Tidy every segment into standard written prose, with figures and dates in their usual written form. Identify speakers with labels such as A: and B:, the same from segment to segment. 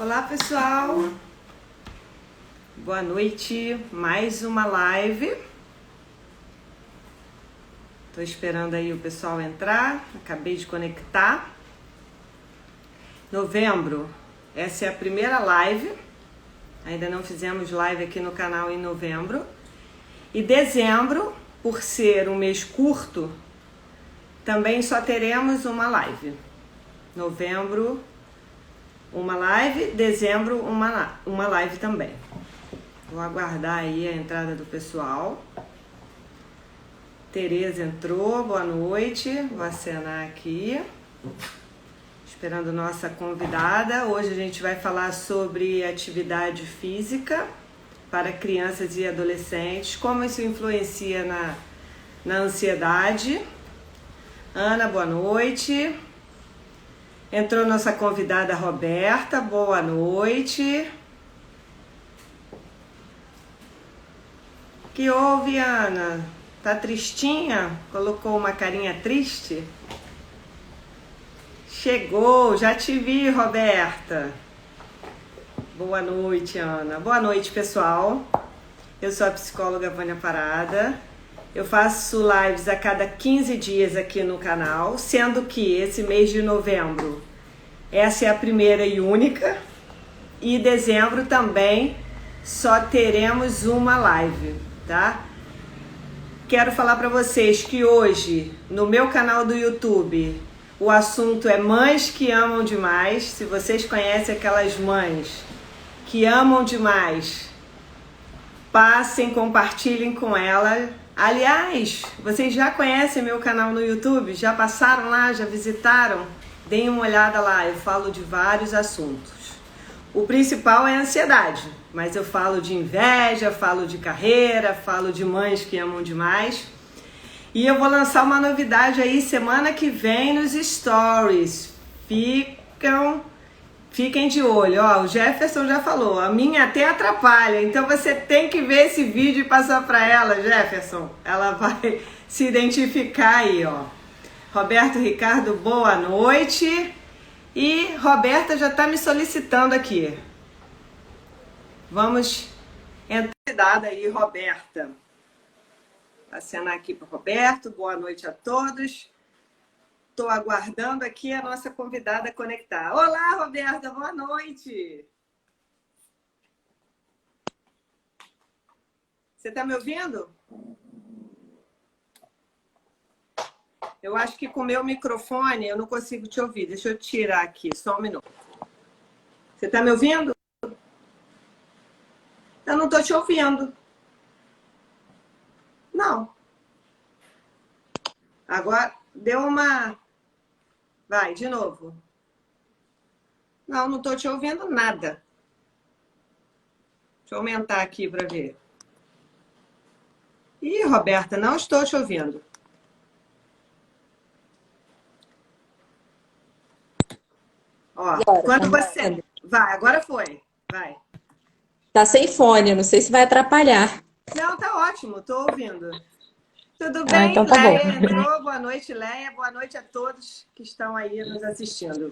A: Olá, pessoal. Boa noite. Mais uma live. Tô esperando aí o pessoal entrar. Acabei de conectar. Novembro. Essa é a primeira live. Ainda não fizemos live aqui no canal em novembro. E dezembro, por ser um mês curto, também só teremos uma live. Novembro, uma live. Dezembro, uma live também. Vou aguardar aí a entrada do pessoal. Tereza entrou, boa noite. Vou acenar aqui. Esperando nossa convidada. Hoje a gente vai falar sobre atividade física para crianças e adolescentes, como isso influencia na ansiedade. Ana, boa noite. Entrou nossa convidada Roberta, boa noite. Que houve, Ana? Tá tristinha? Colocou uma carinha triste? Chegou, já te vi, Roberta. Boa noite, Ana. Boa noite, pessoal. Eu sou a psicóloga Vânia Parada. Eu faço lives a cada 15 dias aqui no canal, sendo que esse mês de novembro, essa é a primeira e única. E dezembro também só teremos uma live, tá? Quero falar para vocês que hoje, no meu canal do YouTube, o assunto é mães que amam demais. Se vocês conhecem aquelas mães que amam demais, passem, compartilhem com ela. Aliás, vocês já conhecem meu canal no YouTube? Já passaram lá? Já visitaram? Deem uma olhada lá, eu falo de vários assuntos. O principal é a ansiedade, mas eu falo de inveja, falo de carreira, falo de mães que amam demais. E eu vou lançar uma novidade aí semana que vem nos stories. Fiquem de olho. Ó, o Jefferson já falou, a minha até atrapalha, então você tem que ver esse vídeo e passar para ela, Jefferson. Ela vai se identificar aí, ó. Roberto Ricardo, boa noite. E Roberta já está me solicitando aqui. Vamos entrar aí, Roberta. Acenar aqui para o Roberto. Boa noite a todos. Estou aguardando aqui a nossa convidada conectar. Olá, Roberta, boa noite. Você está me ouvindo? Eu acho que com o meu microfone eu não consigo te ouvir. Deixa eu tirar aqui, só um minuto. Você está me ouvindo? Eu não estou te ouvindo. Não. Agora deu uma... Vai, de novo. Não estou te ouvindo nada. Deixa eu aumentar aqui para ver. Ih, Roberta, não estou te ouvindo. Ó,
B: Agora,
A: quando você... Vai, agora foi. Vai.
B: tá sem fone, não sei se vai atrapalhar.
A: Não, tá ótimo, tô ouvindo. Tudo
B: Ah,
A: bem?
B: então tá bom.
A: Leia entrou. Boa noite, Leia. Boa noite a todos que estão aí nos assistindo.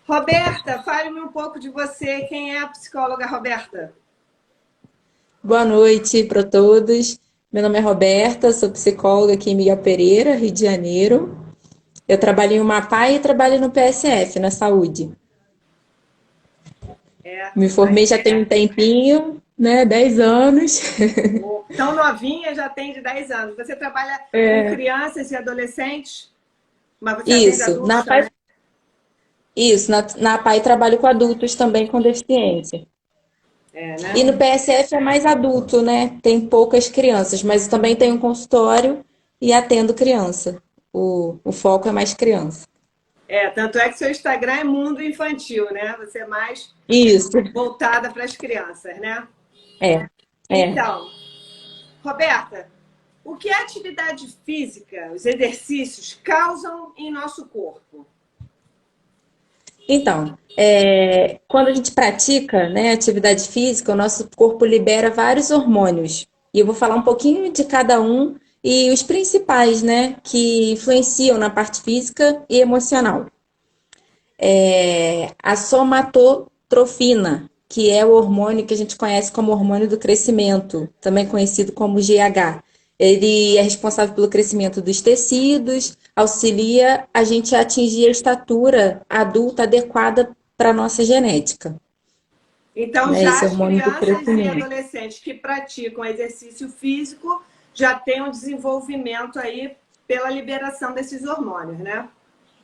A: Roberta, fale-me um pouco de você. Quem é a psicóloga Roberta?
B: Boa noite para todos. Meu nome é Roberta, sou psicóloga aqui em Miguel Pereira, Rio de Janeiro. Eu trabalho em Amapá e trabalho no PSF, na saúde. Me formei já tem um tempinho, né? 10 anos.
A: Tão novinha, já tem de 10 anos. Você trabalha com crianças e adolescentes? Mas você atende
B: Isso,
A: adultos
B: na
A: também?
B: PAI, isso, na PAI trabalho com adultos também com deficiência.
A: É, né?
B: E no PSF é mais adulto, né? Tem poucas crianças, mas eu também tenho um consultório e atendo criança. O foco é mais criança.
A: É, tanto é que seu Instagram é mundo infantil, né? Você é mais
B: Isso,
A: voltada para as crianças, né?
B: é.
A: Então, Roberta, o que a atividade física, os exercícios, causam em nosso corpo?
B: Então, quando a gente pratica, né, atividade física, o nosso corpo libera vários hormônios. E eu vou falar um pouquinho de cada um e os principais, né, que influenciam na parte física e emocional. A endorfina, que é o hormônio que a gente conhece como hormônio do crescimento, também conhecido como GH. Ele é responsável pelo crescimento dos tecidos, auxilia a gente a atingir a estatura adulta adequada para a nossa genética,
A: Então,
B: né?
A: já
B: Esse
A: as
B: hormônio do
A: crianças e
B: crescimento.
A: adolescentes que praticam exercício físico já têm um desenvolvimento aí pela liberação desses hormônios, né?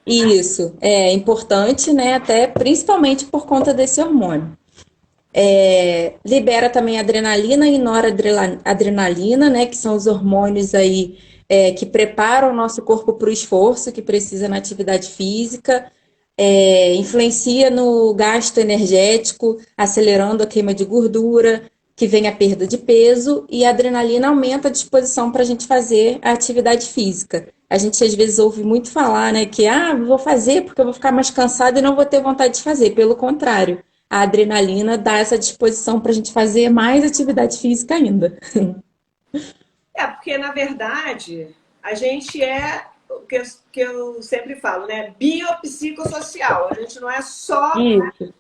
B: Isso é importante, né? Até principalmente por conta desse hormônio. Libera também adrenalina e noradrenalina, né? Que são os hormônios aí que preparam o nosso corpo para o esforço que precisa na atividade física. Influencia no gasto energético, acelerando a queima de gordura, que vem a perda de peso, e a adrenalina aumenta a disposição para a gente fazer a atividade física. A gente às vezes ouve muito falar, né, que vou fazer porque eu vou ficar mais cansado e não vou ter vontade de fazer. Pelo contrário, a adrenalina dá essa disposição para a gente fazer mais atividade física ainda.
A: Porque na verdade a gente é o que eu sempre falo, né? Biopsicossocial. A gente não é só
B: Isso.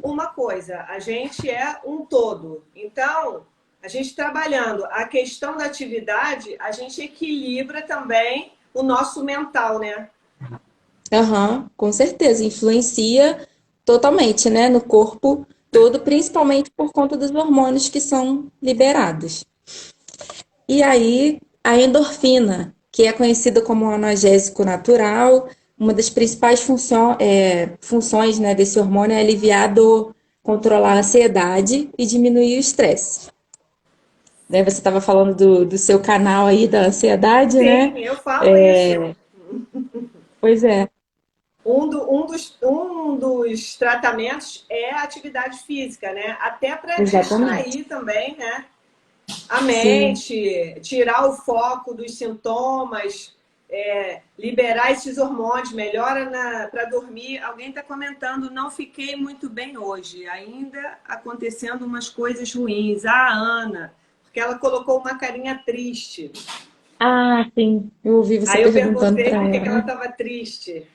A: uma coisa, a gente é um todo. Então, a gente trabalhando a questão da atividade, a gente equilibra também o nosso mental, né?
B: Aham, com certeza, influencia totalmente, né, no corpo todo, principalmente por conta dos hormônios que são liberados. E aí, a endorfina, que é conhecida como um analgésico natural, uma das principais funções, né, desse hormônio é aliviar a dor, controlar a ansiedade e diminuir o estresse. Né, você estava falando do seu canal aí da ansiedade,
A: Sim,
B: né?
A: eu falo isso.
B: Pois é,
A: Um dos tratamentos é a atividade física, né? Até para
B: exatamente.
A: distrair também, né? A
B: Sim.
A: mente, tirar o foco dos sintomas, liberar esses hormônios, melhora para dormir. Alguém está comentando, não fiquei muito bem hoje, ainda acontecendo umas coisas ruins. A Ana, porque ela colocou uma carinha triste.
B: Ah, sim. Eu ouvi você
A: Aí eu
B: perguntando
A: perguntei
B: para
A: por que ela
B: ela.
A: estava triste.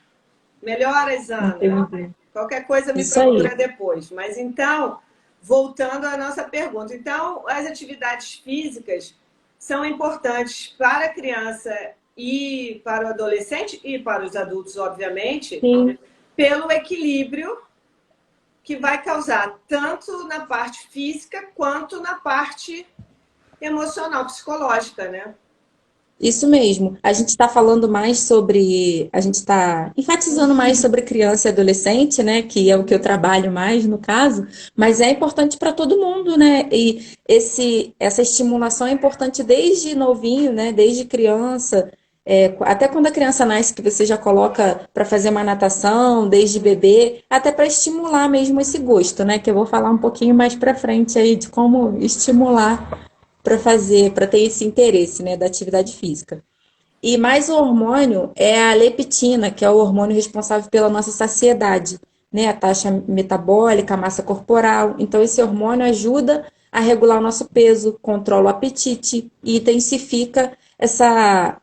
A: Melhoras, Ana.
B: Entendi.
A: Qualquer coisa me
B: Isso aí.
A: procura depois. Mas então, voltando à nossa pergunta. Então, as atividades físicas são importantes para a criança e para o adolescente e para os adultos, obviamente,
B: Sim.
A: pelo equilíbrio que vai causar tanto na parte física quanto na parte emocional, psicológica, né?
B: Isso mesmo. A gente está falando mais sobre. A gente está enfatizando mais sobre criança e adolescente, né? Que é o que eu trabalho mais no caso, mas é importante para todo mundo, né? E essa estimulação é importante desde novinho, né? Desde criança. Até quando a criança nasce, que você já coloca para fazer uma natação, desde bebê, até para estimular mesmo esse gosto, né? Que eu vou falar um pouquinho mais para frente aí de como estimular para ter esse interesse, né, da atividade física. E mais o hormônio é a leptina, que é o hormônio responsável pela nossa saciedade, né, a taxa metabólica, a massa corporal. Então esse hormônio ajuda a regular o nosso peso, controla o apetite e intensifica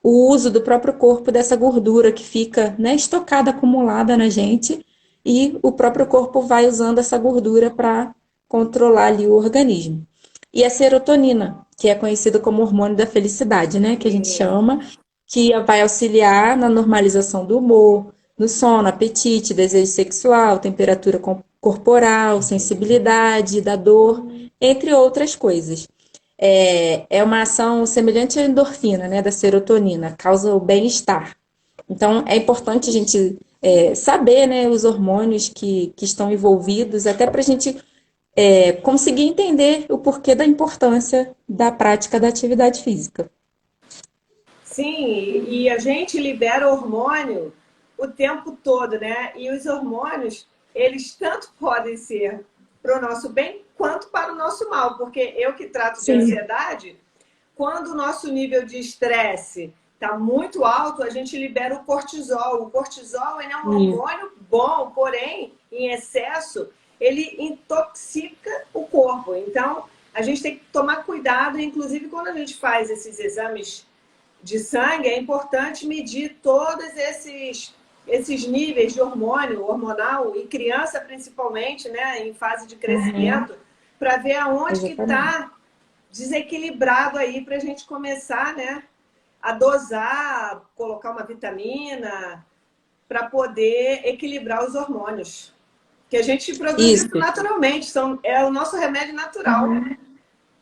B: o uso do próprio corpo dessa gordura que fica, né, estocada, acumulada na gente, e o próprio corpo vai usando essa gordura para controlar ali o organismo. E a serotonina, que é conhecida como hormônio da felicidade, né? Que a gente
A: E,
B: chama, que vai auxiliar na normalização do humor, no sono, apetite, desejo sexual, temperatura corporal, sensibilidade, da dor, entre outras coisas. É uma ação semelhante à endorfina, né? Da serotonina, causa o bem-estar. Então, é importante a gente saber, né, os hormônios que estão envolvidos, até para a gente conseguir entender o porquê da importância da prática da atividade física.
A: sim, e a gente libera hormônio o tempo todo, né? E os hormônios, eles tanto podem ser para o nosso bem quanto para o nosso mal, porque eu que trato de
B: Sim,
A: ansiedade, quando o nosso nível de estresse está muito alto, a gente libera o cortisol. O cortisol ele é um
B: isso.
A: hormônio bom, porém, em excesso, ele intoxica o corpo. Então, a gente tem que tomar cuidado, inclusive quando a gente faz esses exames de sangue, é importante medir todos esses níveis de hormônio, hormonal, em criança principalmente, né, em fase de
B: Uhum,
A: crescimento, para ver aonde que
B: exatamente.
A: está desequilibrado aí para a gente começar, né, a dosar, colocar uma vitamina para poder equilibrar os hormônios. Que a gente produz isso
B: Isso.
A: naturalmente, é o nosso remédio natural.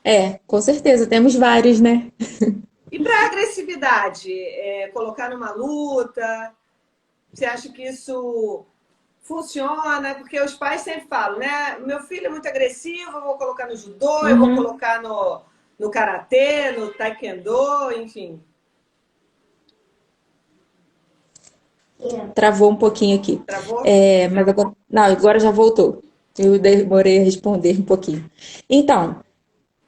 B: É, com certeza, temos vários, né?
A: E para agressividade, colocar numa luta, você acha que isso funciona? Porque os pais sempre falam, né? Meu filho é muito agressivo, eu vou colocar no judô, eu vou
B: Uhum.
A: colocar no karatê, no taekwondo, enfim.
B: Travou um pouquinho aqui.
A: Travou?
B: É, mas agora, não, agora já voltou. Eu demorei a responder um pouquinho. Então,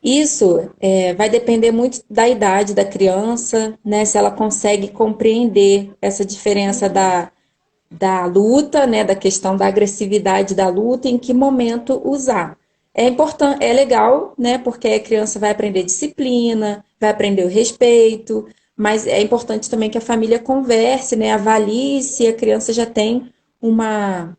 B: isso vai depender muito da idade da criança, né? Se ela consegue compreender essa diferença da luta, né? Da questão da agressividade da luta, em que momento usar. É importante, é legal, né? Porque a criança vai aprender disciplina, vai aprender o respeito, mas é importante também que a família converse, né? Avalie se a criança já tem uma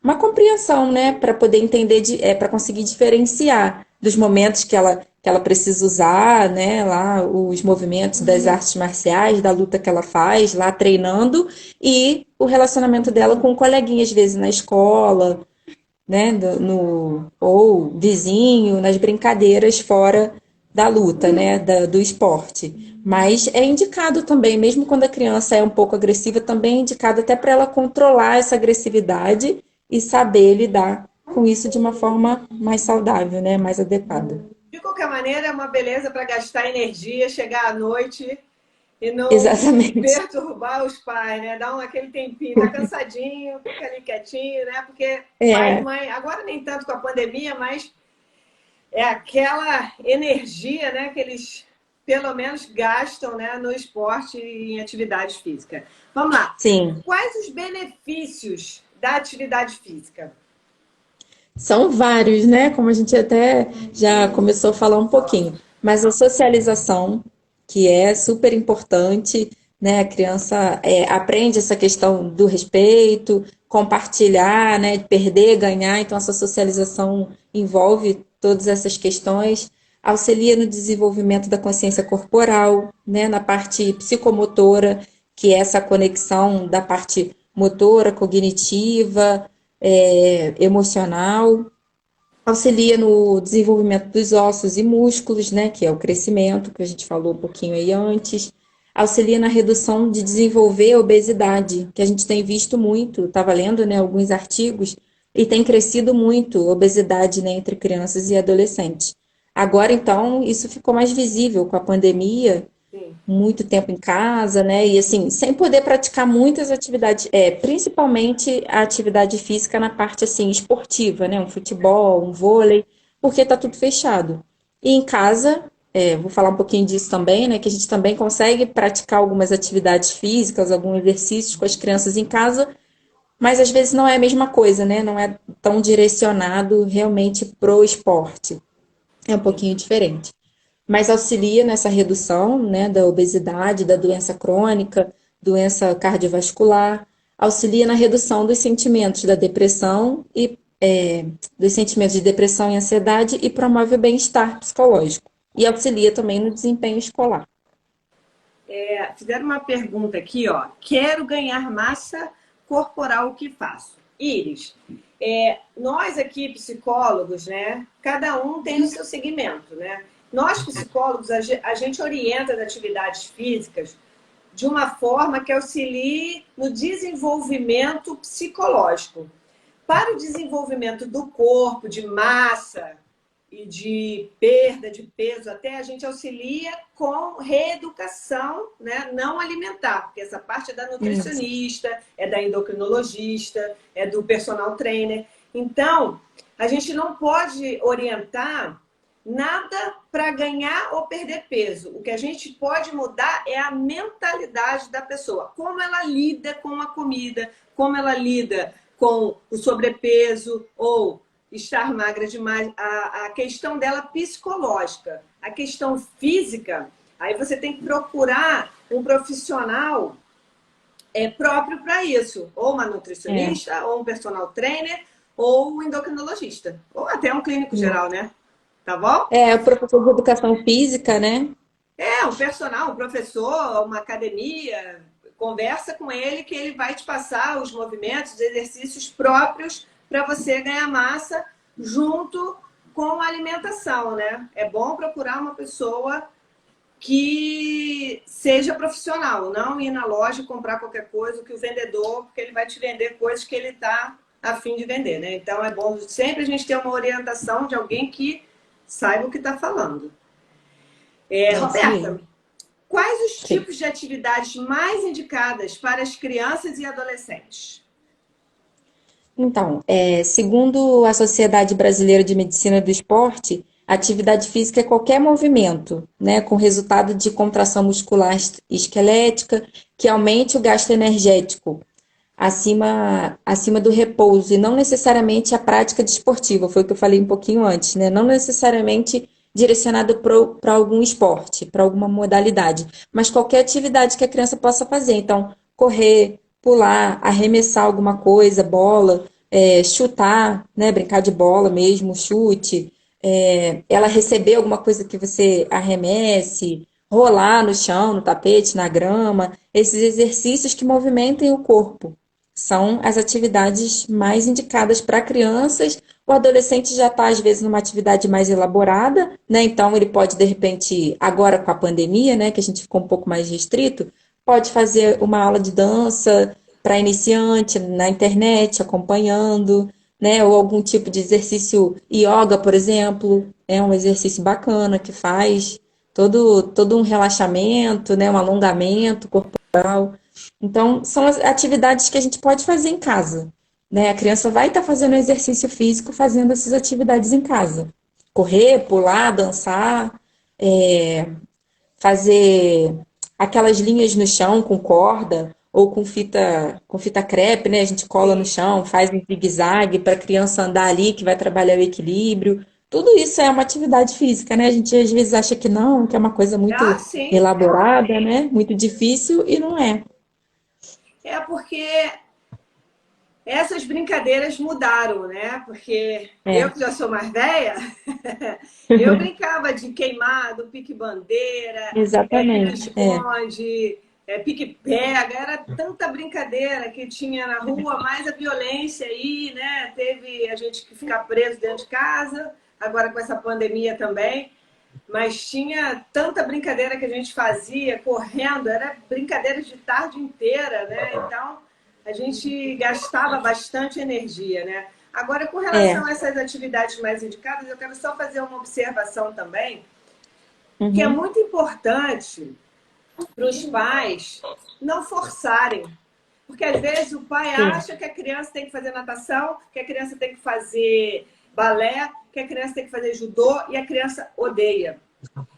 B: uma compreensão, né, para poder entender, para conseguir diferenciar dos momentos que ela precisa usar, né, lá os movimentos das artes marciais, da luta que ela faz, lá treinando, e o relacionamento dela com o coleguinha, às vezes na escola, né, ou vizinho, nas brincadeiras fora da luta, né, do esporte. Mas é indicado também, mesmo quando a criança é um pouco agressiva, também é indicado até para ela controlar essa agressividade e saber lidar com isso de uma forma mais saudável, né, mais adequada.
A: De qualquer maneira, é uma beleza para gastar energia, chegar à noite e não
B: Exatamente.
A: perturbar os pais, né? Dar aquele tempinho, tá cansadinho, fica ali quietinho, né? Porque pai e
B: É,
A: mãe, agora nem tanto com a pandemia, mas é aquela energia, né, que eles pelo menos gastam, né, no esporte e em atividade física. Vamos lá.
B: sim.
A: Quais os benefícios da atividade física?
B: São vários, né? Como a gente até já começou a falar um pouquinho. Mas a socialização, que é super importante, né? A criança aprende essa questão do respeito, compartilhar, né? Perder, ganhar. Então, essa socialização envolve todas essas questões. Auxilia no desenvolvimento da consciência corporal, né? Na parte psicomotora, que é essa conexão da parte motora, cognitiva, emocional, auxilia no desenvolvimento dos ossos e músculos, né, que é o crescimento, que a gente falou um pouquinho aí antes, auxilia na redução de desenvolver a obesidade, que a gente tem visto muito, estava lendo, né, alguns artigos, e tem crescido muito a obesidade, né, entre crianças e adolescentes. Agora, então, isso ficou mais visível com a pandemia,
A: Sim.
B: muito tempo em casa, né? E assim, sem poder praticar muitas atividades, principalmente a atividade física na parte assim esportiva, né? Um futebol, um vôlei, porque tá tudo fechado. E em casa, vou falar um pouquinho disso também, né? Que a gente também consegue praticar algumas atividades físicas, alguns exercícios com as crianças em casa, mas às vezes não é a mesma coisa, né? Não é tão direcionado realmente pro esporte. É um
A: Sim.
B: pouquinho diferente, mas auxilia nessa redução, né, da obesidade, da doença crônica, doença cardiovascular, auxilia na redução dos sentimentos da depressão e dos sentimentos de depressão e ansiedade e promove o bem-estar psicológico. E auxilia também no desempenho escolar.
A: Fizeram uma pergunta aqui, ó. Quero ganhar massa corporal, o que faço? Iris, nós aqui, psicólogos, né? Cada um tem o seu segmento, né? Nós, psicólogos, a gente orienta as atividades físicas de uma forma que auxilie no desenvolvimento psicológico. Para o desenvolvimento do corpo, de massa e de perda de peso, até a gente auxilia com reeducação, né, não alimentar, porque essa parte é da
B: Isso.
A: nutricionista, é da endocrinologista, é do personal trainer. Então, a gente não pode orientar nada para ganhar ou perder peso. O que a gente pode mudar é a mentalidade da pessoa, como ela lida com a comida, como ela lida com o sobrepeso ou estar magra demais, a questão dela psicológica, a questão física, aí você tem que procurar um profissional é próprio para isso. Ou uma
B: É,
A: nutricionista, ou um personal trainer, ou um endocrinologista. Ou até um clínico geral, né? Tá bom?
B: o professor de educação física, né?
A: É, um personal, um professor, uma academia, conversa com ele que ele vai te passar os movimentos, os exercícios próprios para você ganhar massa junto com a alimentação, né? É bom procurar uma pessoa que seja profissional, não ir na loja e comprar qualquer coisa que o vendedor, porque ele vai te vender coisas que ele está a fim de vender, né? Então é bom sempre a gente ter uma orientação de alguém que saiba o que está falando.
B: É isso
A: Roberta,
B: mesmo.
A: quais os
B: Sim.
A: tipos de atividades mais indicadas para as crianças e adolescentes?
B: Então, segundo a Sociedade Brasileira de Medicina do Esporte, atividade física é qualquer movimento, né, com resultado de contração muscular esquelética que aumente o gasto energético acima do repouso, e não necessariamente a prática desportiva, foi o que eu falei um pouquinho antes, né? Não necessariamente direcionado para algum esporte, para alguma modalidade, mas qualquer atividade que a criança possa fazer. Então, correr, pular, arremessar alguma coisa, bola, chutar, né? Brincar de bola mesmo, chute, ela receber alguma coisa que você arremesse, rolar no chão, no tapete, na grama, esses exercícios que movimentem o corpo. São as atividades mais indicadas para crianças. O adolescente já está, às vezes, numa atividade mais elaborada, né? Então, ele pode, de repente, agora com a pandemia, né, que a gente ficou um pouco mais restrito, pode fazer uma aula de dança para iniciante na internet, acompanhando, né? Ou algum tipo de exercício yoga, por exemplo, é um exercício bacana que faz todo um relaxamento, né? Um alongamento corporal. Então, são as atividades que a gente pode fazer em casa, né? A criança vai estar fazendo exercício físico, fazendo essas atividades em casa. Correr, pular, dançar, é, fazer aquelas linhas no chão com corda ou com fita crepe, né? A gente cola no
A: Sim.
B: chão, faz um zigue-zague para a criança andar ali, que vai trabalhar o equilíbrio. Tudo isso é uma atividade física, né? A gente às vezes acha que não, que é uma coisa
A: Ah,
B: muito
A: sim.
B: elaborada, né? Muito difícil, e não é.
A: É porque essas brincadeiras mudaram, né? Porque eu
B: É.
A: que já sou mais velha, eu brincava de queimado, pique-bandeira,
B: Exatamente.
A: pique-esconde, pique-pega. Era tanta brincadeira que tinha na rua, mais a violência aí, né? Teve a gente que ficar preso dentro de casa, agora com essa pandemia também. Mas tinha tanta brincadeira que a gente fazia correndo, era brincadeira de tarde inteira, né? Então a gente gastava bastante energia, né? Agora, com
B: É.
A: relação a essas atividades mais indicadas, eu quero só fazer uma observação também, que é
B: Uhum.
A: muito importante para os pais não forçarem. Porque às vezes o pai
B: Sim.
A: acha que a criança tem que fazer natação, que a criança tem que fazer balé, que a criança tem que fazer judô e a criança odeia.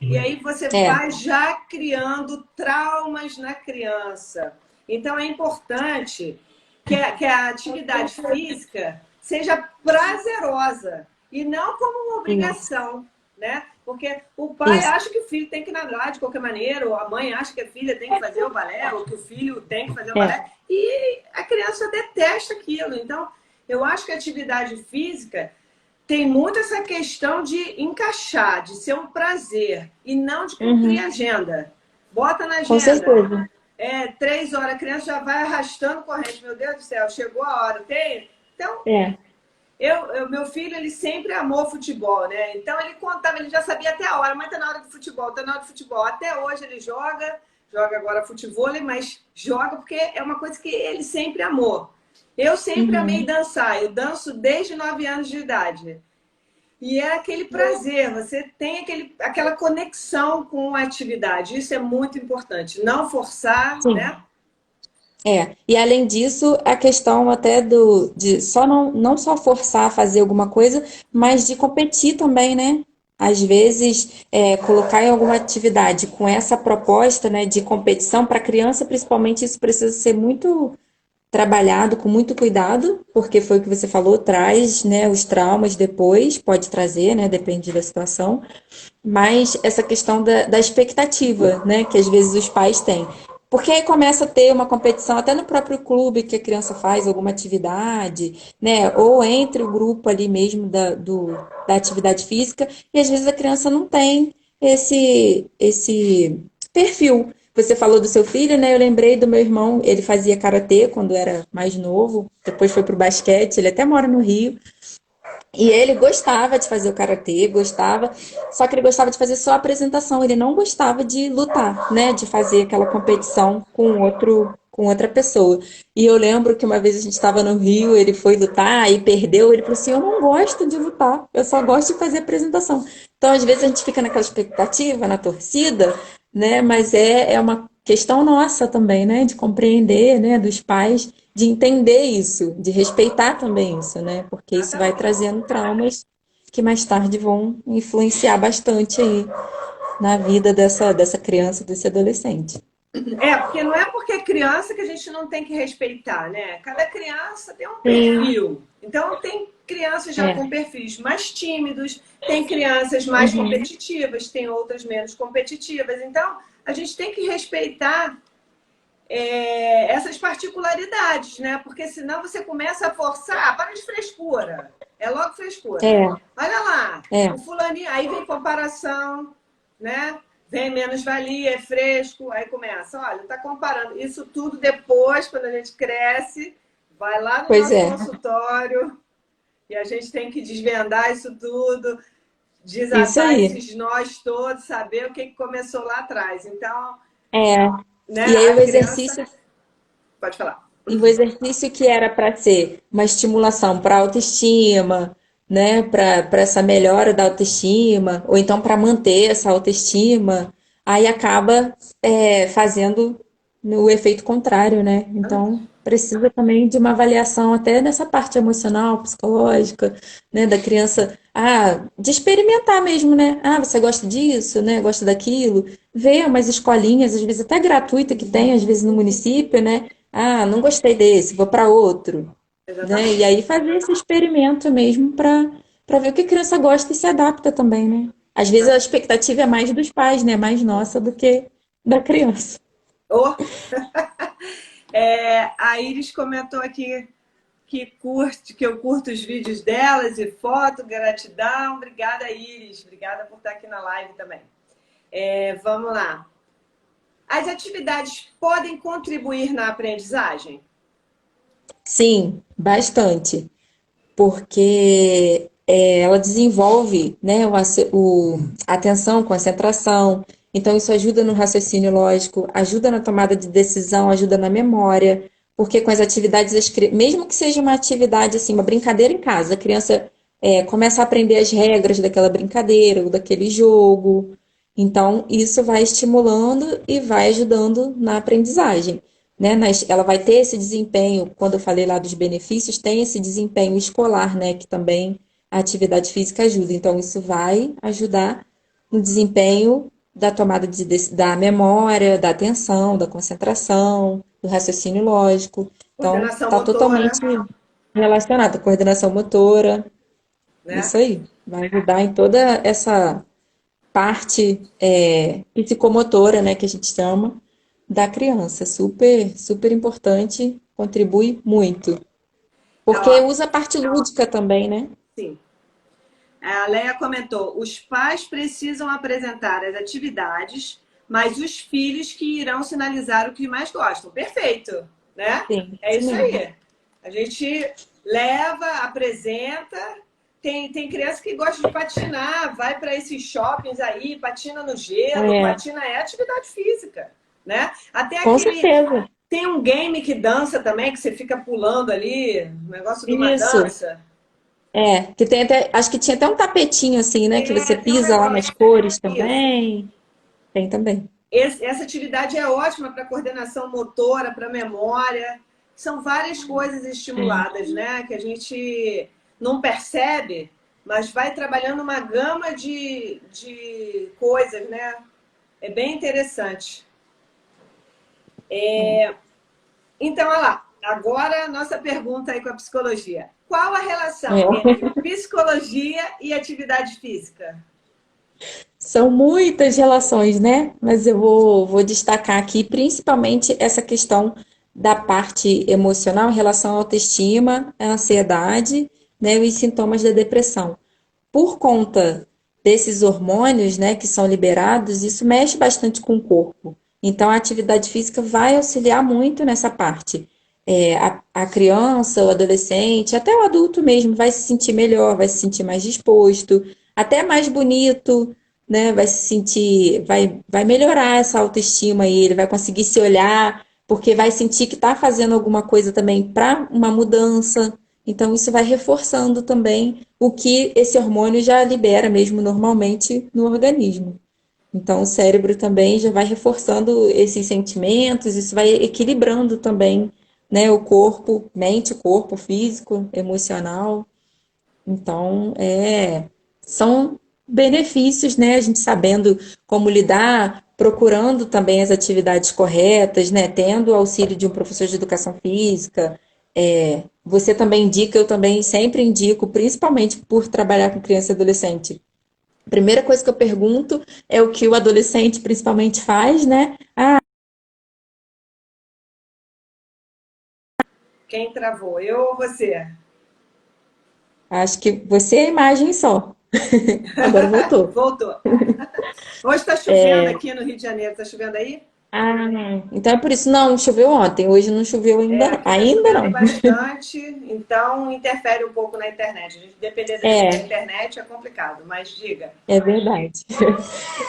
A: E aí você
B: É.
A: vai já criando traumas na criança. Então é importante que a atividade física seja prazerosa e não como uma
B: Isso.
A: obrigação, né? Porque o pai
B: Isso.
A: acha que o filho tem que nadar de qualquer maneira, ou a mãe acha que a filha tem que fazer o balé, ou que o filho tem que fazer o
B: É.
A: balé, e a criança detesta aquilo. Então, eu acho que a atividade física tem muito essa questão de encaixar, de ser um prazer e não de cumprir
B: Uhum.
A: agenda. Bota na
B: Com
A: agenda.
B: certeza.
A: 3 horas, a criança já vai arrastando corrente. Meu Deus do céu, chegou a hora. Tem? Então,
B: É.
A: meu filho, ele sempre amou futebol, né? Então, ele contava, ele já sabia até a hora, mas tá na hora do futebol, tá na hora do futebol. Até hoje ele joga agora futebol, mas joga porque é uma coisa que ele sempre amou. Eu sempre amei
B: Uhum.
A: dançar, eu danço desde 9 anos de idade. E é aquele prazer, você tem aquela conexão com a atividade. Isso é muito importante. Não forçar,
B: Sim.
A: né?
B: E além disso, a questão até de só não só forçar a fazer alguma coisa, mas de competir também, né? Às vezes, colocar em alguma atividade com essa proposta, né, de competição para criança, principalmente, isso precisa ser muito trabalhado com muito cuidado, porque foi o que você falou, traz, né, os traumas depois, pode trazer, né, depende da situação, mas essa questão da expectativa, né, que às vezes os pais têm. Porque aí começa a ter uma competição até no próprio clube que a criança faz alguma atividade, né? Ou entre o grupo ali mesmo da atividade física, e às vezes a criança não tem esse perfil. Você falou do seu filho, né? Eu lembrei do meu irmão, ele fazia karatê quando era mais novo, depois foi pro basquete, ele até mora no Rio. E ele gostava de fazer o karatê, gostava, só que ele gostava de fazer só a apresentação, ele não gostava de lutar, né, de fazer aquela competição com outra pessoa. E eu lembro que uma vez a gente estava no Rio, ele foi lutar e perdeu, ele falou assim: "Eu não gosto de lutar, eu só gosto de fazer apresentação". Então, às vezes a gente fica naquela expectativa, na torcida, né, mas é uma questão nossa também, né, de compreender, né, dos pais de entender isso, de respeitar também isso, né? Porque isso vai
A: Exatamente.
B: trazendo traumas que mais tarde vão influenciar bastante aí na vida dessa criança, desse adolescente.
A: Porque não é porque é criança que a gente não tem que respeitar, né? Cada criança tem um
B: Sim,
A: perfil. Então, tem crianças já
B: é.
A: com perfis mais tímidos, tem crianças mais
B: Uhum.
A: competitivas, tem outras menos competitivas. Então, a gente tem que respeitar essas particularidades, né? Porque senão você começa a forçar, para de frescura. É logo frescura.
B: É,
A: Olha lá,
B: é.
A: o fulaninho, aí vem comparação, né? Vem menos-valia, é fresco, aí começa, olha, tá comparando. Isso tudo depois, quando a gente cresce, vai lá no
B: Pois
A: nosso
B: é.
A: consultório e a gente tem que desvendar isso tudo,
B: Isso
A: desatar
B: aí.
A: esses nós todos, saber o que começou lá atrás. Então,
B: É.
A: né,
B: E aí
A: a criança. Pode falar.
B: e o exercício que era para ser uma estimulação para a autoestima, né, para essa melhora da autoestima, ou então para manter essa autoestima, aí acaba fazendo o efeito contrário, né? Então precisa também de uma avaliação até nessa parte emocional, psicológica, né, da criança, de experimentar mesmo, né? Ah, você gosta disso, né? Gosta daquilo? Ver umas escolinhas, às vezes até gratuita que tem, às vezes no município, né? Ah, não gostei desse, vou para outro, né? E
A: Exatamente.
B: aí fazer esse experimento mesmo para ver o que a criança gosta e se adapta também, né? Às vezes a
A: Exatamente.
B: expectativa é mais dos pais, né? Mais nossa do que da criança.
A: Oh, a Iris comentou aqui que eu curto os vídeos delas e foto, gratidão. Obrigada, Iris. Obrigada por estar aqui na live também. Vamos lá. As atividades podem contribuir na aprendizagem?
B: Sim, bastante, porque ela desenvolve, né, a atenção, concentração. Então, isso ajuda no raciocínio lógico, ajuda na tomada de decisão, ajuda na memória, porque com as atividades, mesmo que seja uma atividade, assim, uma brincadeira em casa, a criança começa a aprender as regras daquela brincadeira ou daquele jogo. Então, isso vai estimulando e vai ajudando na aprendizagem, né? Ela vai ter esse desempenho, quando eu falei lá dos benefícios, tem esse desempenho escolar, né? Que também a atividade física ajuda. Então, isso vai ajudar no desempenho da tomada da memória, da atenção, da concentração, do raciocínio lógico. Então,
A: Coordenação
B: está totalmente
A: motora,
B: relacionado à coordenação motora.
A: né?
B: Isso aí. Vai ajudar em toda essa parte psicomotora, né, que a gente chama, da criança. Super, super importante, contribui muito. Porque
A: Ó,
B: usa a parte lúdica também, né?
A: sim. A Leia comentou: os pais precisam apresentar as atividades, mas os filhos que irão sinalizar o que mais gostam. Perfeito, né?
B: Sim,
A: É
B: isso
A: isso
B: mesmo.
A: aí. A gente leva, apresenta. Tem criança que gosta de patinar, vai para esses shoppings aí, patina no gelo,
B: É,
A: patina é atividade física, né? Até
B: com
A: aquele.
B: certeza.
A: Tem um game que dança também, que você fica pulando ali, um negócio de uma
B: Isso.
A: dança.
B: Que tem até, acho que tinha até um tapetinho assim, né? Que você
A: Tem um
B: pisa lá nas
A: negócio.
B: cores
A: Isso.
B: também. Tem também.
A: Essa atividade é ótima para coordenação motora, para memória. São várias coisas estimuladas, né? Que a gente não percebe, mas vai trabalhando uma gama de coisas, né? É bem interessante. Então, olha lá. Agora, a nossa pergunta aí com a psicologia. Qual a relação
B: É.
A: entre psicologia e atividade física?
B: São muitas relações, né? Mas eu vou destacar aqui principalmente essa questão da parte emocional em relação à autoestima, à ansiedade, né, e os sintomas da depressão. Por conta desses hormônios, né, que são liberados, isso mexe bastante com o corpo. Então, a atividade física vai auxiliar muito nessa parte. A criança, o adolescente, até o adulto mesmo vai se sentir melhor, vai se sentir mais disposto, até mais bonito, né? Vai se sentir, vai melhorar essa autoestima aí, ele vai conseguir se olhar, porque vai sentir que está fazendo alguma coisa também para uma mudança. Então, isso vai reforçando também o que esse hormônio já libera mesmo normalmente no organismo. Então, o cérebro também já vai reforçando esses sentimentos, isso vai equilibrando também, né, o corpo, mente, corpo, físico, emocional. Então, são benefícios, né, a gente sabendo como lidar, procurando também as atividades corretas, né, tendo o auxílio de um professor de educação física. Você também indica, eu também sempre indico, principalmente por trabalhar com criança e adolescente. A primeira coisa que eu pergunto é o que o adolescente principalmente faz, né?
A: Quem travou? Eu ou você?
B: Acho que você é a imagem só. Agora voltou.
A: Voltou. Hoje está chovendo aqui no Rio de Janeiro. Está chovendo aí?
B: Ah, então é por isso. Não, choveu ontem. Hoje não choveu
A: É,
B: ainda.
A: aqui está
B: Ainda
A: chovendo
B: não.
A: bastante, então interfere um pouco na internet. A gente depender da
B: É,
A: internet é complicado, mas diga.
B: é verdade.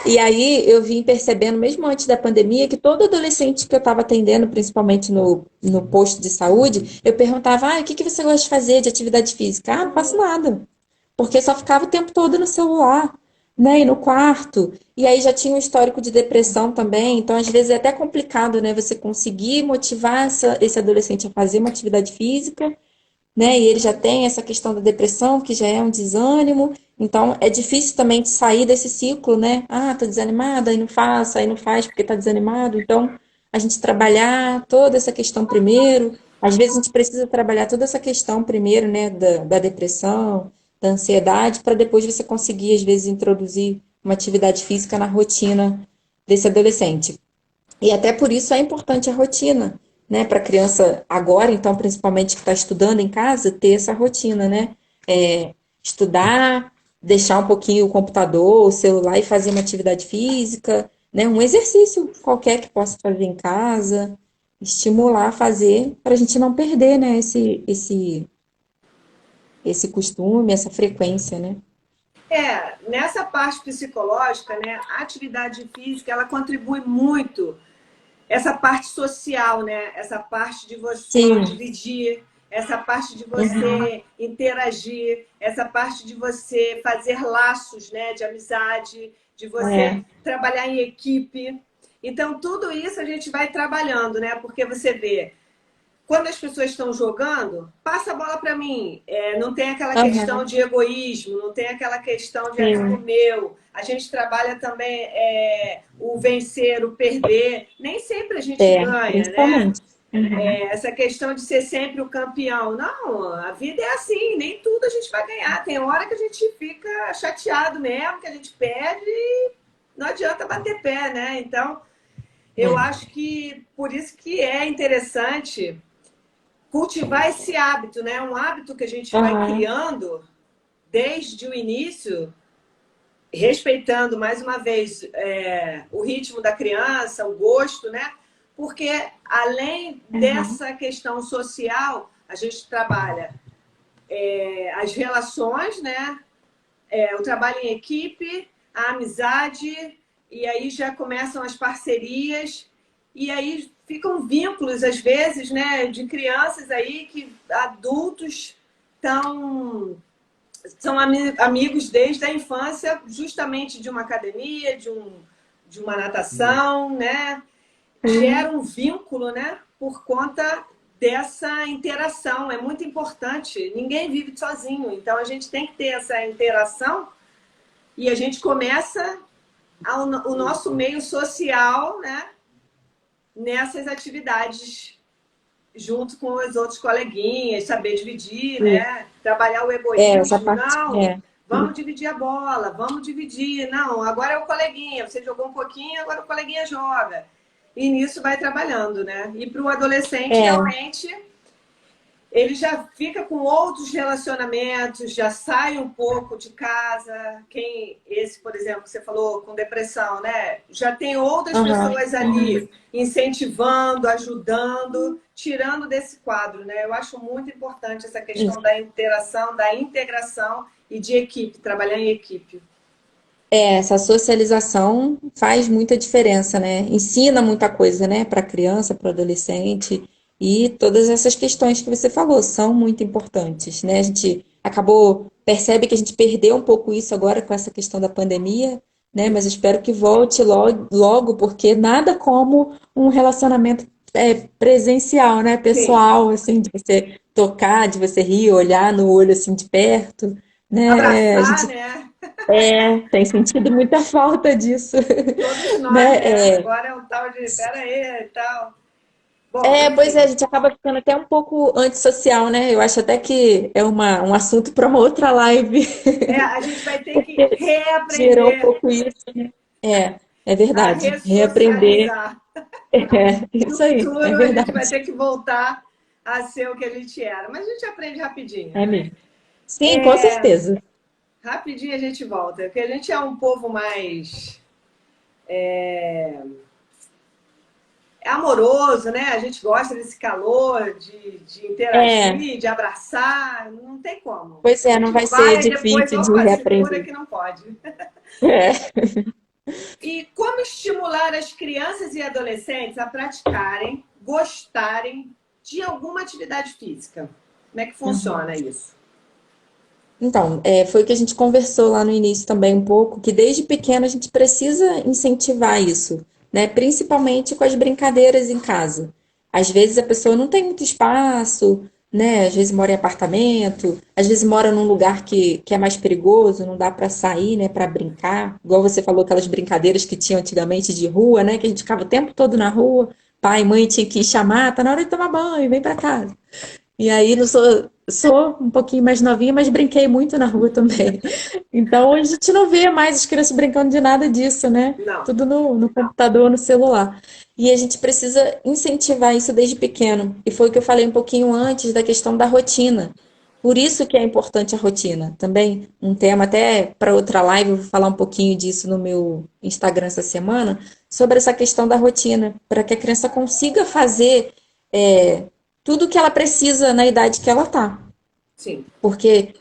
B: E aí eu vim percebendo, mesmo antes da pandemia, que todo adolescente que eu estava atendendo, principalmente no posto de saúde, eu perguntava: o que que você gosta de fazer de atividade física? Ah, não faço nada. Porque só ficava o tempo todo no celular, né, e no quarto. E aí já tinha um histórico de depressão também, então às vezes é até complicado, né, você conseguir motivar esse adolescente a fazer uma atividade física, né, e ele já tem essa questão da depressão, que já é um desânimo, então é difícil também de sair desse ciclo, né, tá desanimado, aí não faço, aí não faz porque tá desanimado, então a gente trabalhar toda essa questão primeiro, às vezes a gente precisa trabalhar toda essa questão primeiro, né, da depressão, da ansiedade, para depois você conseguir, às vezes, introduzir uma atividade física na rotina desse adolescente. E até por isso é importante a rotina, né? Para a criança agora, então, principalmente que está estudando em casa, ter essa rotina, né? Estudar, deixar um pouquinho o computador, o celular e fazer uma atividade física, né? Um exercício qualquer que possa fazer em casa, estimular a fazer para a gente não perder, né? Esse costume, essa frequência, né?
A: Nessa parte psicológica, né, a atividade física, ela contribui muito essa parte social, né? Essa parte de você
B: Sim.
A: dividir, essa parte de
B: Uhum.
A: você interagir, essa parte de você fazer laços, né? De amizade, de você
B: É.
A: trabalhar em equipe. Então, tudo isso a gente vai trabalhando, né? Porque você vê, quando as pessoas estão jogando, passa a bola para mim. Não tem aquela questão
B: Aham.
A: de egoísmo, não tem aquela questão de tudo
B: Sim.
A: meu. A gente trabalha também o vencer, o perder. Nem sempre a gente ganha, né?
B: Principalmente. Uhum.
A: Essa questão de ser sempre o campeão. Não, a vida é assim, nem tudo a gente vai ganhar. Tem hora que a gente fica chateado mesmo, que a gente perde e não adianta bater pé, né? Então, eu
B: É.
A: acho que por isso que é interessante cultivar esse hábito, né? Um hábito que a gente vai
B: Aham.
A: criando desde o início, respeitando mais uma vez o ritmo da criança, o gosto, né? Porque além
B: Uhum.
A: dessa questão social, a gente trabalha as relações, né? O trabalho em equipe, a amizade, e aí já começam as parcerias, e aí ficam vínculos, às vezes, né, de crianças aí que adultos tão, são amigos desde a infância, justamente de uma academia, de uma natação, né? Gera um vínculo, né? Por conta dessa interação. É muito importante. Ninguém vive sozinho, então a gente tem que ter essa interação e a gente começa o nosso meio social, né, nessas atividades, junto com os outros coleguinhas, saber dividir,
B: Isso.
A: né, trabalhar o
B: Essa
A: egoísmo.
B: parte.
A: Não, Vamos dividir a bola, vamos dividir. Não, agora é o coleguinha. Você jogou um pouquinho, agora o coleguinha joga. E nisso vai trabalhando, né? E para o adolescente,
B: É,
A: realmente, ele já fica com outros relacionamentos, já sai um pouco de casa. Esse, por exemplo, que você falou com depressão, né? Já tem outras
B: aham.
A: pessoas ali incentivando, ajudando, tirando desse quadro, né? Eu acho muito importante essa questão da interação, da integração e de equipe, trabalhar em equipe.
B: Essa socialização faz muita diferença, né? Ensina muita coisa, né, para a criança, para o adolescente, e todas essas questões que você falou são muito importantes, né? A gente percebe que a gente perdeu um pouco isso agora com essa questão da pandemia, né? Mas eu espero que volte logo, logo, porque nada como um relacionamento presencial, né?
A: Sim.
B: Pessoal, assim, de você tocar, de você rir, olhar no olho assim de perto, né? A
A: Abraçar,
B: gente
A: né?
B: tem sentido muita falta disso,
A: Todos nós,
B: né?
A: né? Agora é um tal de, pera aí e tal. Bom,
B: Pois é, a
A: enfim.
B: gente acaba ficando até um pouco antissocial, né? Eu acho até que é um assunto para uma outra live,
A: A gente vai ter que
B: porque gerou um
A: reaprender
B: pouco isso, né? É
A: a
B: verdade. Reaprender,
A: ressocializar.
B: isso
A: No
B: aí, é
A: futuro, a gente vai
B: verdade.
A: ter que voltar a ser o que a gente era. Mas a gente aprende rapidinho,
B: É
A: né?
B: mesmo. Sim, com certeza.
A: Rapidinho a gente volta. Porque a gente é um povo mais amoroso, né? A gente gosta desse calor, de
B: É,
A: interagir, de abraçar. Não tem como.
B: pois
A: A
B: é, não
A: gente
B: vai ser
A: vai e depois,
B: difícil de
A: opa, segura
B: reaprender.
A: que não pode.
B: É.
A: E como estimular as crianças e adolescentes a praticarem, gostarem de alguma atividade física? Como é que funciona isso?
B: Então, foi o que a gente conversou lá no início também um pouco, que desde pequeno a gente precisa incentivar isso, né? Principalmente com as brincadeiras em casa. Às vezes a pessoa não tem muito espaço, né? Às vezes mora em apartamento, às vezes mora num lugar que é mais perigoso, não dá para sair, né? Para brincar. Igual você falou, aquelas brincadeiras que tinham antigamente de rua, né? Que a gente ficava o tempo todo na rua, pai e mãe tinha que chamar, tá na hora de tomar banho, vem para casa. E aí, não sou um pouquinho mais novinha, mas brinquei muito na rua também. Então, hoje a gente não vê mais as crianças brincando de nada disso, né?
A: Não.
B: Tudo no computador, no celular. E a gente precisa incentivar isso desde pequeno. E foi o que eu falei um pouquinho antes da questão da rotina. Por isso que é importante a rotina. Também um tema até para outra live, eu vou falar um pouquinho disso no meu Instagram essa semana, sobre essa questão da rotina, para que a criança consiga fazer é, tudo o que ela precisa na idade que ela está.
A: Sim.
B: Porque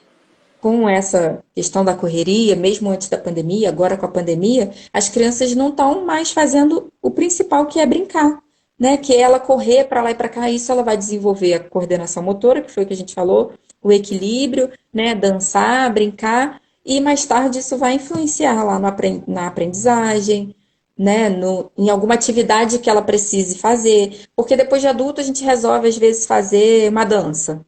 B: com essa questão da correria, mesmo antes da pandemia, agora com a pandemia, as crianças não estão mais fazendo o principal, que é brincar, né? Que é ela correr para lá e para cá. Isso ela vai desenvolver a coordenação motora, que foi o que a gente falou, o equilíbrio, né? Dançar, brincar, e mais tarde isso vai influenciar lá na aprendizagem, né? Em alguma atividade que ela precise fazer. Porque depois de adulto a gente resolve, às vezes, fazer uma dança,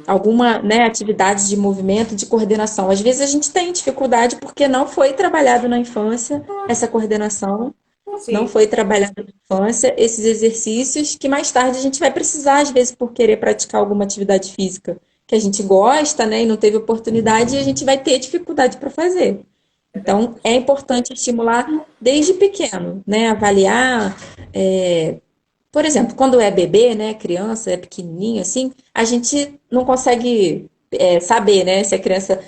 B: alguma, né, atividade de movimento, de coordenação. Às vezes a gente tem dificuldade porque não foi trabalhado na infância essa coordenação, não
A: Sim.
B: foi trabalhado na infância esses exercícios que mais tarde a gente vai precisar, às vezes, por querer praticar alguma atividade física que a gente gosta, né, e não teve oportunidade, e a gente vai ter dificuldade para fazer.
A: É
B: Então,
A: verdade.
B: é importante estimular desde pequeno, né, avaliar, por exemplo, quando é bebê, né, criança, é pequenininho assim, a gente não consegue saber, né, se a criança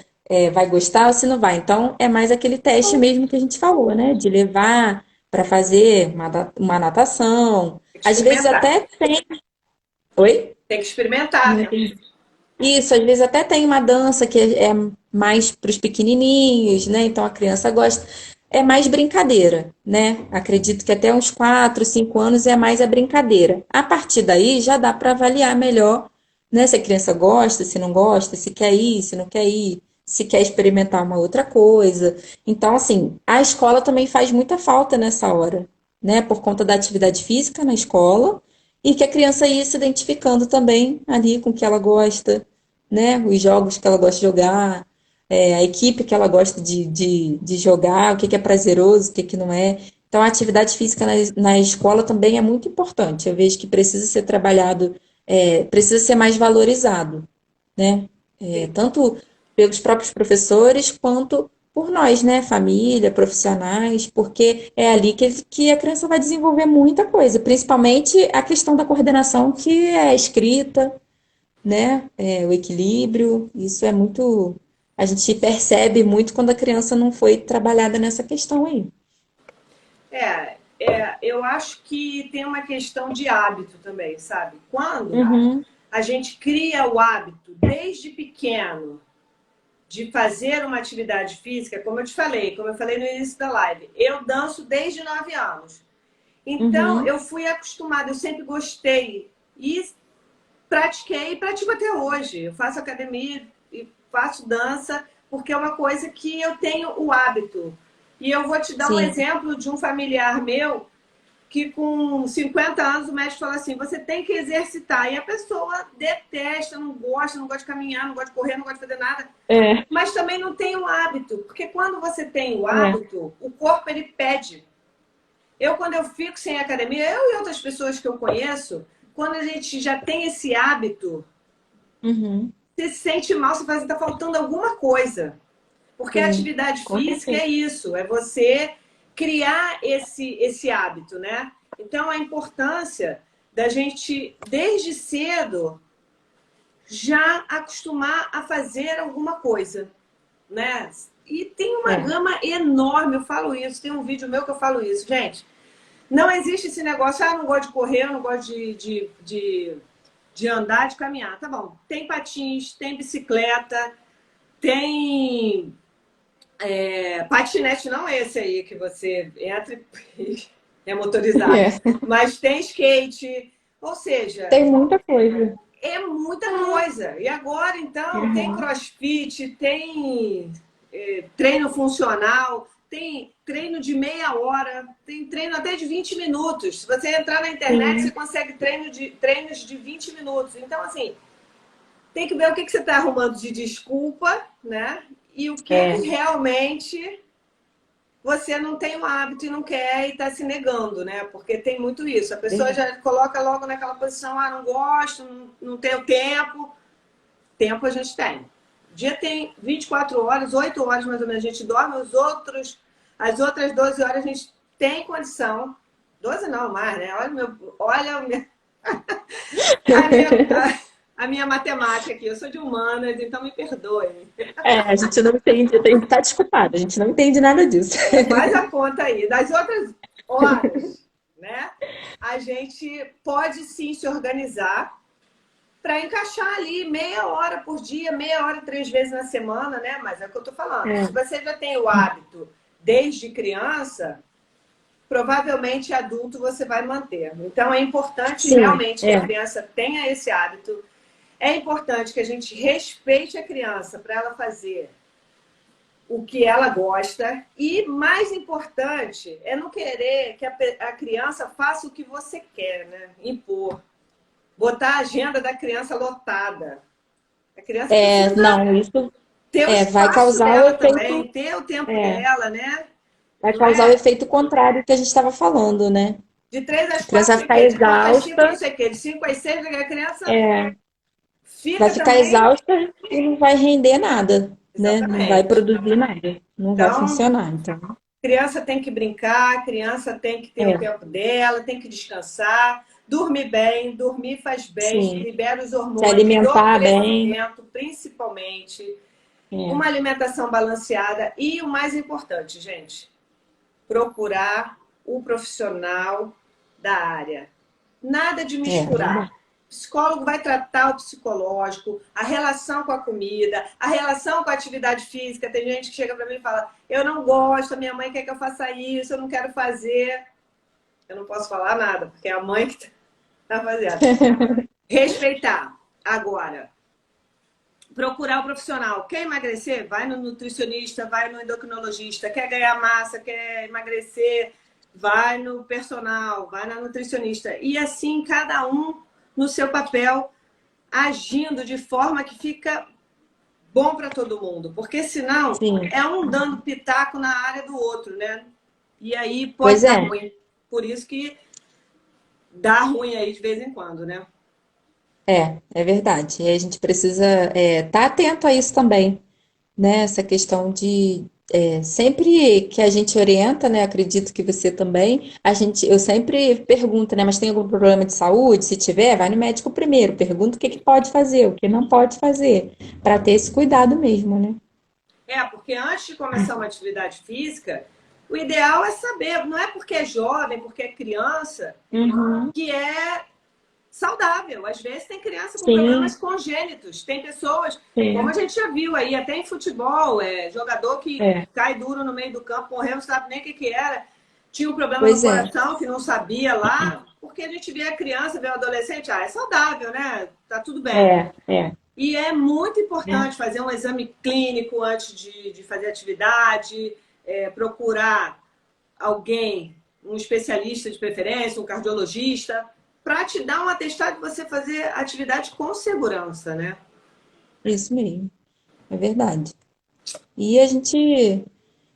B: vai gostar ou se não vai. Então, é mais aquele teste mesmo que a gente falou, né, de levar para fazer uma natação.
A: Tem que
B: Às vezes
A: experimentar.
B: até tem. Oi?
A: Tem que experimentar,
B: Não
A: né?
B: entendi. Isso, às vezes até tem uma dança que é mais para os pequenininhos, né? Então a criança gosta. É mais brincadeira, né? Acredito que até uns 4, 5 anos é mais a brincadeira. A partir daí já dá para avaliar melhor, né? Se a criança gosta, se não gosta, se quer ir, se não quer ir, se quer experimentar uma outra coisa. Então, assim, a escola também faz muita falta nessa hora, né? Por conta da atividade física na escola e que a criança ia se identificando também ali com o que ela gosta, né? Os jogos que ela gosta de jogar, a equipe que ela gosta de jogar, o que que é prazeroso, o que que não é. Então, a atividade física na escola também é muito importante. Eu vejo que precisa ser trabalhado, precisa ser mais valorizado, né?
A: Sim.
B: Tanto pelos próprios professores, quanto por nós, né? Família, profissionais, porque é ali que a criança vai desenvolver muita coisa, principalmente a questão da coordenação, que é a escrita, né? O equilíbrio, isso é muito. A gente percebe muito quando a criança não foi trabalhada nessa questão aí.
A: Eu acho que tem uma questão de hábito também, sabe? Quando
B: Uhum,
A: a gente cria o hábito desde pequeno de fazer uma atividade física, como eu te falei, como eu falei no início da live, eu danço desde 9 anos. Então,
B: uhum,
A: eu fui acostumada, eu sempre gostei e pratiquei e pratico até hoje. Eu faço academia e faço dança porque é uma coisa que eu tenho o hábito. E eu vou te dar um
B: sim,
A: exemplo de um familiar meu que com 50 anos o médico falou assim, você tem que exercitar. E a pessoa detesta, não gosta de caminhar, não gosta de correr, não gosta de fazer nada.
B: é,
A: Mas também não tem o hábito. Porque quando você tem o
B: é,
A: hábito, o corpo ele pede. Quando eu fico sem academia, eu e outras pessoas que eu conheço, quando a gente já tem esse hábito,
B: uhum,
A: você se sente mal, você faz, está faltando alguma coisa. Porque a
B: sim,
A: atividade
B: com
A: física
B: certeza.
A: é isso, é você criar esse hábito, né? Então, a importância da gente, desde cedo, já acostumar a fazer alguma coisa, né? E tem uma
B: É,
A: gama enorme, eu falo isso, tem um vídeo meu que eu falo isso. Gente, não existe esse negócio, eu não gosto de correr, eu não gosto de andar, de caminhar. Tá bom, tem patins, tem bicicleta, tem patinete, não esse aí que você entra e é motorizado,
B: é.
A: mas tem skate, ou seja,
B: Tem muita coisa.
A: é muita coisa. E agora, então, tem
B: Uhum,
A: crossfit, tem treino funcional, tem treino de meia hora, tem treino até de 20 minutos. Se você entrar na internet, você
B: sim,
A: consegue treinos de 20 minutos. Então, assim, tem que ver o que você está arrumando de desculpa, né? E o que
B: é,
A: realmente você não tem o hábito e não quer e está se negando, né? Porque tem muito isso. A pessoa
B: verdade.
A: já coloca logo naquela posição, não gosto, não tenho tempo. Tempo a gente tem. O dia tem 24 horas, 8 horas mais ou menos a gente dorme, as outras 12 horas a gente tem condição. 12 não, mais, né? Olha a minha, a minha matemática aqui. Eu sou de humanas, então me perdoem.
B: A gente não entende, tem que estar desculpada, a gente não entende nada disso.
A: Faz a conta aí. Das outras horas, né? A gente pode sim se organizar para encaixar ali meia hora por dia, meia hora 3 vezes na semana, né? Mas é o que eu tô falando. Se
B: É,
A: você já tem o hábito desde criança, provavelmente adulto você vai manter. Então é importante
B: sim,
A: realmente que a criança tenha esse hábito. É importante que a gente respeite a criança para ela fazer o que ela gosta. E mais importante é não querer que a criança faça o que você quer, né? Impor. Botar a agenda da criança lotada. A criança precisa
B: não, isso
A: ter o
B: vai
A: espaço
B: causar o
A: dela também,
B: efeito,
A: ter o tempo
B: é,
A: dela, né?
B: vai
A: Não
B: causar o
A: é
B: efeito contrário que a gente estava falando, né?
A: de 3
B: A
A: às
B: criança
A: 4
B: vai
A: sei o
B: ficar
A: quê, de 4 às 5 não
B: exausta,
A: sei o quê, de 5 às 6 a criança
B: é, vai
A: fica
B: ficar
A: também.
B: exausta e não vai render nada, né? Não vai
A: Exatamente.
B: produzir nada, não vai
A: Então,
B: funcionar. Então,
A: criança tem que brincar, criança tem que ter o
B: é,
A: tempo dela, tem que descansar, dormir bem, dormir faz bem,
B: sim,
A: libera os
B: se
A: hormônios do
B: alimentar bem,
A: crescimento, principalmente.
B: é,
A: Uma alimentação balanceada e o mais importante, gente, procurar o profissional da área. Nada de
B: verdade.
A: misturar. O psicólogo vai tratar o psicológico, a relação com a comida, a relação com a atividade física. Tem gente que chega para mim e fala: eu não gosto, a minha mãe quer que eu faça isso, eu não quero fazer. Eu não posso falar nada, porque é a mãe que está fazendo. Respeitar. Agora, procurar o profissional. Quer emagrecer? Vai no nutricionista, vai no endocrinologista. Quer ganhar massa, quer emagrecer? Vai no personal, vai na nutricionista. E assim, cada um no seu papel, agindo de forma que fica bom para todo mundo. Porque senão
B: Sim,
A: é um dando pitaco na área do outro, né? E aí pode
B: pois
A: dar
B: é.
A: ruim. Por isso que dá ruim aí de vez em quando, né?
B: É verdade. E a gente precisa estar atento a isso também, né? Essa questão de sempre que a gente orienta, né? Acredito que você também, eu sempre pergunto, né? Mas tem algum problema de saúde? Se tiver, vai no médico primeiro, pergunta o que que pode fazer, o que não pode fazer, para ter esse cuidado mesmo, né?
A: Porque antes de começar uma atividade física, o ideal é saber, não é porque é jovem, porque é criança,
B: Uhum.
A: que é saudável. Às vezes tem criança com problemas
B: Sim,
A: congênitos, tem pessoas, como a
B: sim,
A: gente já viu aí, até em futebol, jogador que
B: é,
A: cai duro no meio do campo, morreu, não sabe nem o que que era, tinha um problema no
B: pois é,
A: coração que não sabia lá, porque a gente vê a criança, vê o adolescente, é saudável, né? Tá tudo bem.
B: é.
A: E é muito
B: É.
A: importante fazer um exame clínico antes de fazer atividade, procurar alguém, um especialista de preferência, um cardiologista, para te dar um atestado de você fazer atividade com segurança, né?
B: Isso mesmo, é verdade. E a gente,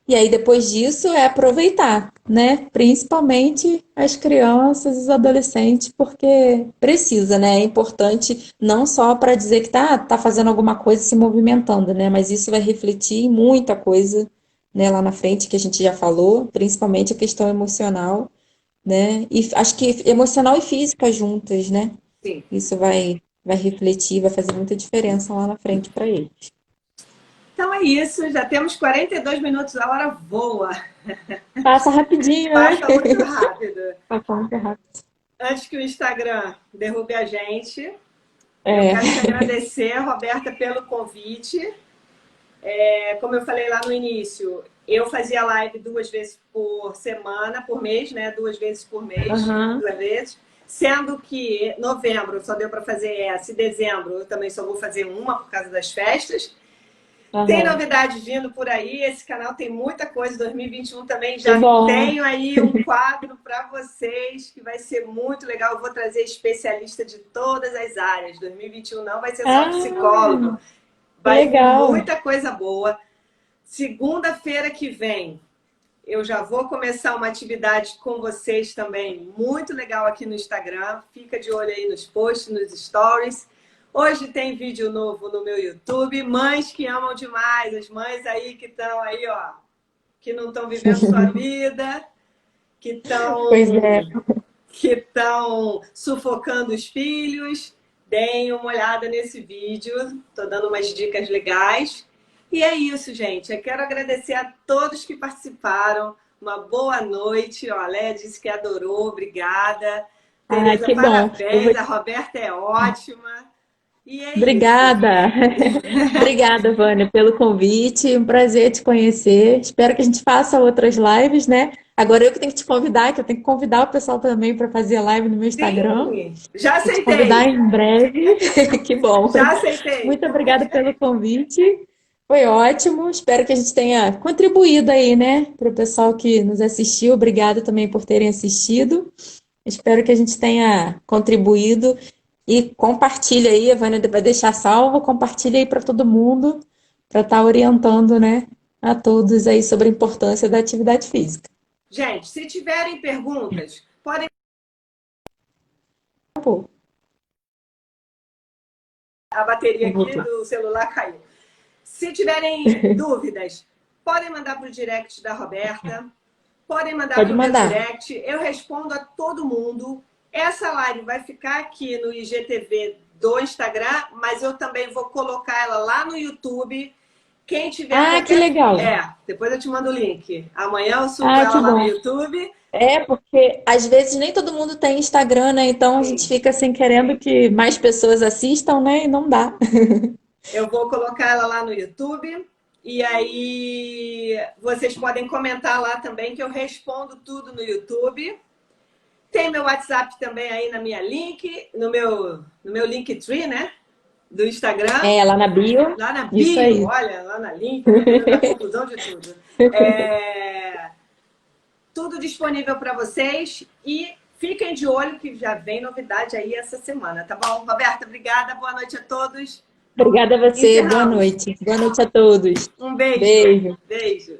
B: e aí depois disso é aproveitar, né? Principalmente as crianças e os adolescentes, porque precisa, né? É importante não só para dizer que tá fazendo alguma coisa se movimentando, né? Mas isso vai refletir em muita coisa, né, lá na frente que a gente já falou, principalmente a questão emocional, né? E acho que emocional e física juntas, né?
A: Sim.
B: Isso vai refletir, vai fazer muita diferença lá na frente para eles.
A: Então é isso, já temos 42 minutos, a hora voa,
B: Passa rapidinho, né?
A: passa muito rápido.
B: Passa muito rápido.
A: Antes que o Instagram derrube a gente, eu
B: É.
A: quero te agradecer, Roberta, pelo convite. Como eu falei lá no início, eu fazia live 2 vezes por semana, por mês, né? 2 vezes por mês,
B: Aham.
A: 2 vezes. Sendo que novembro só deu para fazer essa, e dezembro eu também só vou fazer uma por causa das festas. Tem
B: Aham.
A: novidade vindo por aí, esse canal tem muita coisa. 2021 também
B: Que
A: já
B: bom.
A: tenho aí um quadro para vocês que vai ser muito legal. Eu vou trazer especialista de todas as áreas. 2021 não vai ser só psicólogo,
B: Ah, que
A: vai vir
B: legal.
A: muita coisa boa. Segunda-feira que vem, eu já vou começar uma atividade com vocês também, muito legal aqui no Instagram. Fica de olho aí nos posts, nos stories. Hoje tem vídeo novo no meu YouTube. Mães que amam demais, as mães aí que estão aí, ó, que não estão vivendo sua vida, que
B: Pois
A: estão
B: é.
A: que estão sufocando os filhos. Deem uma olhada nesse vídeo, estou dando umas dicas legais. E é isso, gente. Eu quero agradecer a todos que participaram. Uma boa noite. Ó, a Léa disse que adorou, obrigada.
B: Ah,
A: Tereza,
B: que bom.
A: parabéns. A Roberta é ótima. E é isso.
B: Obrigada. Obrigada, Vânia, pelo convite. Um prazer te conhecer. Espero que a gente faça outras lives, né? Agora eu que tenho que te convidar, que eu tenho que convidar o pessoal também para fazer live no meu Instagram.
A: Sim, já
B: Vou te convidar
A: aceitei.
B: em breve. Que bom.
A: Já aceitei.
B: Muito obrigada pelo convite. Foi ótimo. Espero que a gente tenha contribuído aí, né, para o pessoal que nos assistiu. Obrigada também por terem assistido. Espero que a gente tenha contribuído e compartilha aí, a Vânia vai deixar salvo, compartilha aí para todo mundo, para estar orientando, né, a todos aí sobre a importância da atividade física.
A: Gente, se tiverem perguntas, podem.
B: Acabou.
A: A bateria
B: Eu vou
A: aqui
B: lá.
A: do celular caiu. Se tiverem dúvidas, podem mandar para o direct da Roberta, podem mandar
B: Pode
A: para o meu
B: mandar.
A: direct, eu respondo a todo mundo. Essa live vai ficar aqui no IGTV do Instagram, mas eu também vou colocar ela lá no YouTube. Quem tiver
B: Ah, que
A: qualquer.
B: legal.
A: Depois eu te mando o link. Amanhã eu subo
B: Ah, que
A: ela lá no
B: bom.
A: YouTube.
B: É, porque às vezes nem todo mundo tem Instagram, né? Então a gente
A: Sim.
B: fica assim querendo que mais pessoas assistam, né? E não dá.
A: Eu vou colocar ela lá no YouTube. E aí vocês podem comentar lá também, que eu respondo tudo no YouTube. Tem meu WhatsApp também aí na minha link, no meu Linktree, né? Do Instagram.
B: É, lá na bio.
A: Lá na
B: Isso
A: bio,
B: aí.
A: olha, lá na link, minha filha dá confusão de tudo. Tudo disponível para vocês e fiquem de olho que já vem novidade aí essa semana, tá bom? Roberta, obrigada, boa noite a todos.
B: Obrigada a você. Boa
A: Encerramos.
B: noite. Boa noite a todos.
A: Um beijo.
B: Beijo.
A: Beijo.